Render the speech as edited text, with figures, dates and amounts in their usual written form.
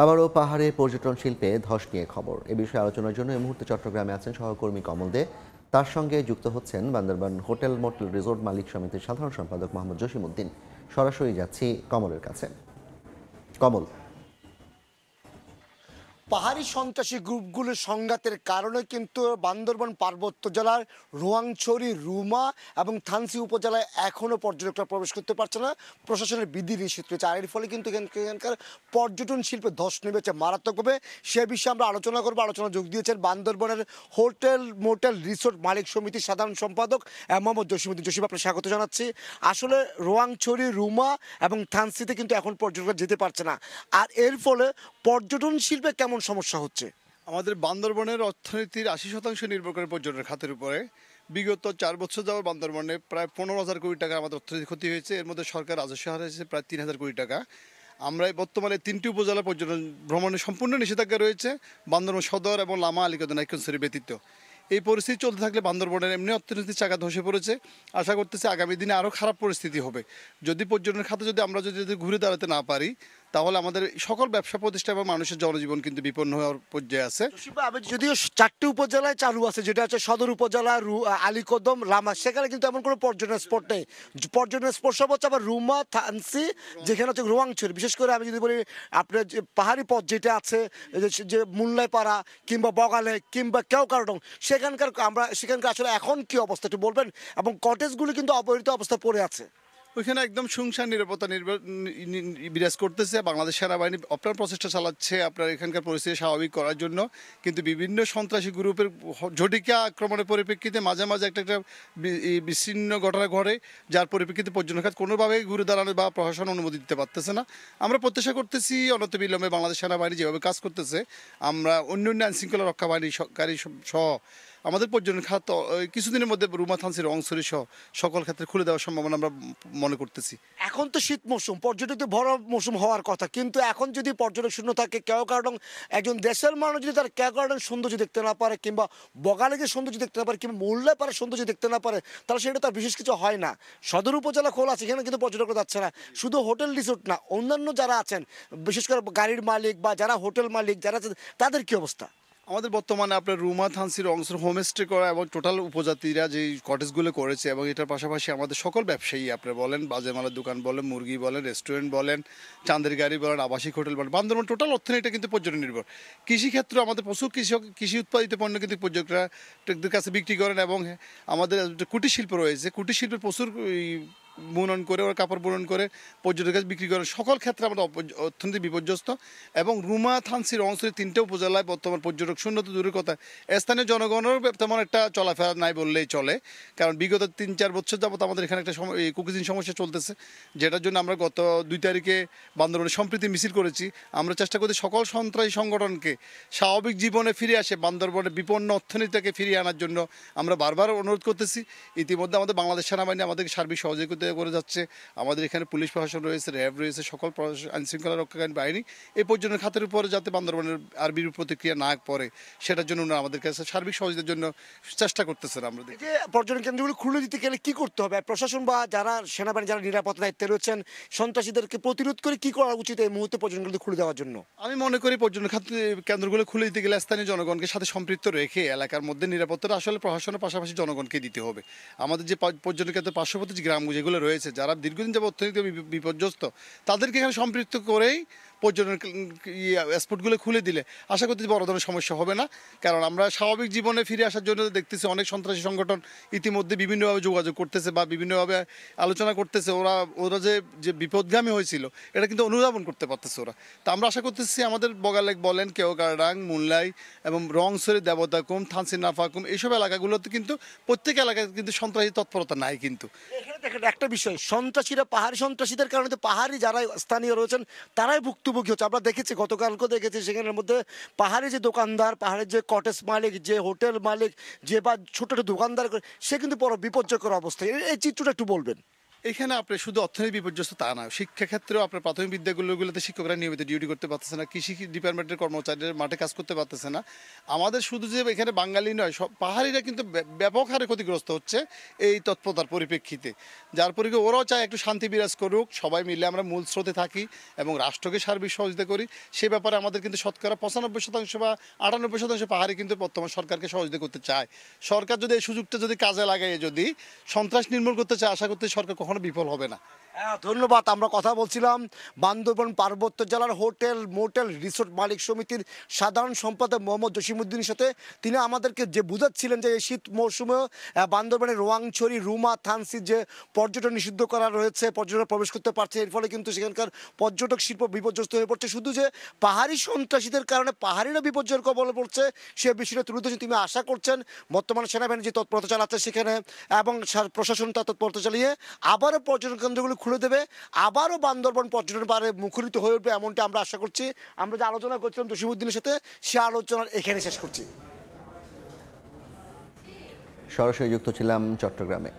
আবারও পাহাড়ে পর্যটন শিল্পে ধস নিয়ে খবর। এ বিষয়ে আলোচনার জন্য এই মুহূর্তে চট্টগ্রামে আছেন সহকর্মী কমল দে। তার সঙ্গে যুক্ত হচ্ছেন বান্দরবান হোটেল মোটেল রিসোর্ট মালিক সমিতির সাধারণ সম্পাদক মোহাম্মদ জসিমউদ্দিন। সরাসরি যাচ্ছি কমলের কাছে। কমল, পাহাড়ি সন্ত্রাসী গ্রুপগুলোর সংঘাতের কারণে কিন্তু বান্দরবান পার্বত্য জেলার রোয়াংছড়ি, রুমা এবং থানসি উপজেলায় এখনও পর্যটকরা প্রবেশ করতে পারছে না। প্রশাসনের বিধি নিষেধ রয়েছে, আর এর ফলে কিন্তু এখানকার পর্যটন শিল্পে ধস নেমেছে মারাত্মকভাবে। সে বিষয়ে আমরা আলোচনা করবো। আলোচনা যোগ দিয়েছেন বান্দরবানের হোটেল মোটেল রিসোর্ট মালিক সমিতির সাধারণ সম্পাদক মোহাম্মদ জসিমউদ্দিন। জসিম, আপনাকে স্বাগত জানাচ্ছি। আসলে রোয়াংছড়ি, রুমা এবং থানসিতে কিন্তু এখন পর্যটকরা যেতে পারছে না, আর এর ফলে পর্যটন শিল্পে কেমন সমস্যা হচ্ছে? আমাদের বান্দরবনের অর্থনীতির 80% নির্ভর করে পর্যটন খাতের উপরে। বিগত 4 বছর যাওয়ার বান্দরবনে প্রায় 15,000 কোটি টাকা আমাদের অর্থনীতি ক্ষতি হয়েছে। এর মধ্যে সরকার রাজস্ব হারিয়েছে প্রায় 3,000 কোটি টাকা। আমরা বর্তমানে 3টি উপজেলা পর্যটন ভ্রমণে সম্পূর্ণ নিষেধাজ্ঞা রয়েছে, বান্দরবন সদর এবং লামা, আলীকদম, নাইক্ষ্যংছড়ি ব্যতীত। এই পরিস্থিতি চলতে থাকলে বান্দরবনের এমনি অর্থনীতির চাকা ধসে পড়েছে। আশা করতেছি আগামী দিনে আরও খারাপ পরিস্থিতি হবে। যদি পর্যটন খাতে আমরা যদি ঘুরে দাঁড়াতে না পারি, তাহলে আমাদের সকল ব্যবসা প্রতিষ্ঠান এবং মানুষের জনজীবন কিন্তু বিপন্ন হওয়ার পর্যায়ে আছে। আমি যদিও 4টি উপজেলায় চালু আছে, যেটা হচ্ছে সদর উপজেলা, আলীকদম, লামা, সেখানে কিন্তু এমন কোনো পর্যটন স্পট নেই। পর্যটন স্পট সব হচ্ছে আবার রুমা, থানসি, যেখানে হচ্ছে রোয়াংছড়ি। বিশেষ করে আমি যদি বলি, আপনার যে পাহাড়ি পথ যেটা আছে, যে মুল্লাইপাড়া কিংবা বগালে কিংবা কেওকারডং, সেখানকার আসলে এখন কি অবস্থা একটু বলবেন? এবং কটেজগুলো কিন্তু অবহেলিত অবস্থা পড়ে আছে। ওইখানে একদম শুনশান নিরাপত্তা বিরাজ করতেছে। বাংলাদেশ সেনাবাহিনী আপ্রাণ প্রচেষ্টা চালাচ্ছে আপনার এখানকার পরিস্থিতি স্বাভাবিক করার জন্য, কিন্তু বিভিন্ন সন্ত্রাসী গ্রুপের ঝটিকা আক্রমণের পরিপ্রেক্ষিতে মাঝে মাঝে একটা বিচ্ছিন্ন ঘটনা ঘটে, যার পরিপ্রেক্ষিতে পর্যটন খাত কোনোভাবেই ঘুরে দাঁড়ানো বা প্রশাসন অনুমতি দিতে পারতেছে না। আমরা প্রত্যাশা করতেছি অনতিবিলম্বে বাংলাদেশ সেনাবাহিনী যেভাবে কাজ করতেছে, আমরা অন্য আইন শৃঙ্খলা রক্ষা বাহিনী সহ আমাদের পর্যটন খাত কিছুদিনের মধ্যে রুমা, থানসি, রোয়াংছড়ি সহ সকল ক্ষেত্রে খুলে দেওয়ার সম্ভাবনা আমরা মনে করতেছি। এখন তো শীত মৌসুম, পর্যটকদের বড় মৌসুম হওয়ার কথা, কিন্তু এখন যদি পর্যটক শূন্য থাকে, কেওকারডং, একজন দেশের মানুষ যদি তার কেওকারডং সৌন্দর্য দেখতে না পারে, কিংবা বগালেগের সৌন্দর্য দেখতে না পারে, কিংবা মুল্লাইপাড়ার সৌন্দর্য দেখতে না পারে, তাহলে সেটা তার বিশেষ কিছু হয় না। সদর উপজেলা খোলা আছে, এখানে কিন্তু পর্যটকরা যাচ্ছে না। শুধু হোটেল রিসোর্ট না, অন্যান্য যারা আছেন, বিশেষ করে গাড়ির মালিক বা যারা হোটেল মালিক যারা আছেন, তাদের কি অবস্থা? আমাদের বর্তমানে আপনার রুমা, থানসি, রংসর হোমস্টে করা এবং টোটাল উপজাতিরা যে কটেজগুলো করেছে, এবং এটার পাশাপাশি আমাদের সকল ব্যবসায়ী আপনার বলেন, বাজেমালার দোকান বলেন, মুরগি বলেন, রেস্টুরেন্ট বলেন, চাঁদের গাড়ি বলেন, আবাসিক হোটেল বলেন, বান্দরবান টোটাল অর্থনীতিটা কিন্তু পর্যটন নির্ভর। কৃষিক্ষেত্র আমাদের প্রচুর কৃষি উৎপাদিত পণ্য কিন্তু পর্যটকদের কাছে বিক্রি করেন, এবং আমাদের কুটির শিল্প রয়েছে, কুটির শিল্পের প্রচুর বুনন করে, ওরা কাপড় বুনন করে পর্যটকের কাছে বিক্রি করেন। সকল ক্ষেত্রে আমাদের অর্থনীতি বিপর্যস্ত। এবং রুমা, থানসি, রংছড়ি 3টে উপজেলায় বর্তমান পর্যটক শূন্য তো দূরের কথা, স্থানীয় জনগণের তেমন একটা চলাফেরা নাই বললেই চলে। কারণ বিগত 3-4 বছর যাবত আমাদের এখানে একটা কুকিজিং সমস্যা চলতেছে, যেটার জন্য আমরা গত 2 তারিখে বান্দরবানে সম্প্রীতি মিছিল করেছি। আমরা চেষ্টা করছি সকল সন্ত্রাসী সংগঠনকে স্বাভাবিক জীবনে ফিরে আসে বান্দরবানের বিপন্ন অর্থনীতিকে ফিরিয়ে আনার জন্য আমরা বারবার অনুরোধ করতেছি। ইতিমধ্যে আমাদের বাংলাদেশ সেনাবাহিনী আমাদেরকে সার্বিক সহযোগিতা করে যাচ্ছে। আমাদের এখানে পুলিশ প্রশাসন রয়েছে, র্যাব রয়েছে, সকল আইন শৃঙ্খলা রক্ষাকারী বাহিনী এই পর্যটন খাতের উপরে যাতে বান্দরবানের আর বিরূপ প্রতিক্রিয়া না পড়ে, সেটার জন্য আমাদের কাছে সার্বিক সহযোগিতার জন্য চেষ্টা করতেছেন। আমরা যে পর্যটন কেন্দ্রগুলো খুলে দিতে গেলে কি করতে হবে? প্রশাসন বা যারা সেনাবাহিনী, যারা নিরাপত্তা দায়িত্বে রয়েছেন, সন্ত্রাসীদেরকে প্রতিরোধ করে কি করা উচিত এই মুহূর্তে পর্যটন কেন্দ্র খুলে দেওয়ার জন্য? আমি মনে করি পর্যটন খাত কেন্দ্রগুলো খুলে দিতে গেলে স্থানীয় জনগণকে সাথে সম্পৃক্ত রেখে এলাকার মধ্যে নিরাপত্তাটা আসলে প্রশাসনের পাশাপাশি জনগণকে দিতে হবে। আমাদের যে পর্যটন কেন্দ্রের পার্শ্ববর্তী যে গ্রাম যেগুলো রয়েছে, যারা দীর্ঘদিন যাবত অর্থনীতি বিপর্যস্ত, তাদেরকে এখানে সম্পৃক্ত করেই পর্যটন স্পটগুলো খুলে দিলে আশা করতেছি বড় ধরনের সমস্যা হবে না। কারণ আমরা স্বাভাবিক জীবনে ফিরে আসার জন্য দেখতেছি অনেক সন্ত্রাসী সংগঠন ইতিমধ্যে বিভিন্নভাবে যোগাযোগ করতেছে বা বিভিন্নভাবে আলোচনা করতেছে। ওরা যে বিপদগামী হয়েছিল, এটা কিন্তু অনুধাবন করতে পারতেছে ওরা। তা আমরা আশা করতেছি আমাদের বগালেক বলেন, কেওকারডাং, মুনলাই এবং রংছড়ি, দেবতাকুম, থানসি, নাফাকুম, এইসব এলাকাগুলোতে কিন্তু প্রত্যেক এলাকায় কিন্তু সন্ত্রাসী তৎপরতা নাই। কিন্তু এখানে দেখেন একটা বিষয়, সন্ত্রাসীরা, পাহাড়ি সন্ত্রাসীদের কারণে তো পাহাড়ি যারা স্থানীয় রয়েছেন তারাই ভুক্তভোগী হচ্ছে। আমরা দেখেছি, গতকালকেও দেখেছি, সেখানের মধ্যে পাহাড়ি যে দোকানদার, পাহাড়ের যে কটেজ মালিক, যে হোটেল মালিক, যে বা ছোট ছোট দোকানদার, সে কিন্তু বড় বিপর্যয়কর অবস্থায়। এই চিত্রটা একটু বলবেন। এখানে আপনার শুধু অর্থনৈতিক বিপর্যস্ত তা না, শিক্ষাক্ষেত্রেও আপনার প্রাথমিক বিদ্যালয়গুলোতে শিক্ষকরা নিয়মিত ডিউটি করতে পারতেছে না, কৃষি ডিপার্টমেন্টের কর্মচারীরা মাঠে কাজ করতে পারতেছে না। আমাদের শুধু যে এখানে বাঙালি নয়, সব পাহাড়িরা কিন্তু ব্যাপক হারে ক্ষতিগ্রস্ত হচ্ছে এই তৎপরতার পরিপ্রেক্ষিতে। যার পরিপ্রেক্ষিতে ওরাও চায় একটু শান্তি বিরাজ করুক, সবাই মিলে আমরা মূল স্রোতে থাকি এবং রাষ্ট্রকে সার্বিক সহযোগিতা করি। সে ব্যাপারে আমাদের কিন্তু শতকরা 95% বা 98% পাহাড়ি কিন্তু বর্তমান সরকারকে সহযোগিতা করতে চায়। সরকার যদি এই সুযোগটা যদি কাজে লাগায়, যদি সন্ত্রাস নির্মূল করতে চায়, আশা করতে সরকার কখনো বিফল হবে না। ধন্যবাদ। আমরা কথা বলছিলাম বান্দরবান পার্বত্য জেলার হোটেল মোটেল রিসোর্ট মালিক সমিতির সাধারণ সম্পাদক মোহাম্মদ জসিমউদ্দিনের সাথে। তিনি আমাদেরকে যে বুঝাচ্ছিলেন যে এই শীত মৌসুমে বান্দরবানের রোয়াংছড়ি, রুমা, থানসি যে পর্যটন নিষিদ্ধ করা রয়েছে, পর্যটক প্রবেশ করতে পারছে, এর ফলে কিন্তু সেখানকার পর্যটক শিল্প বিপর্যস্ত হয়ে পড়ছে। শুধু যে পাহাড়ি সন্ত্রাসীদের কারণে পাহাড়িরা বিপর্যয়ের কবলে পড়ছে সে বিষয়টা তুলে ধরেছেন। তিনি আশা করছেন বর্তমানে সেনাবাহিনী যে তৎপরতা চালাচ্ছে সেখানে এবং প্রশাসন তার তৎপরতা চালিয়ে আবারও পর্যটন কেন্দ্রগুলো খুলে দেবে, আবারও বান্দরবান পর্যটন পারে মুখরিত হয়ে উঠবে, এমনটা আমরা আশা করছি। আমরা যে আলোচনা করছিলাম জসিমউদ্দিনের সাথে, সে আলোচনা এখানে শেষ করছি। সরাসরি যুক্ত ছিলাম চট্টগ্রামে।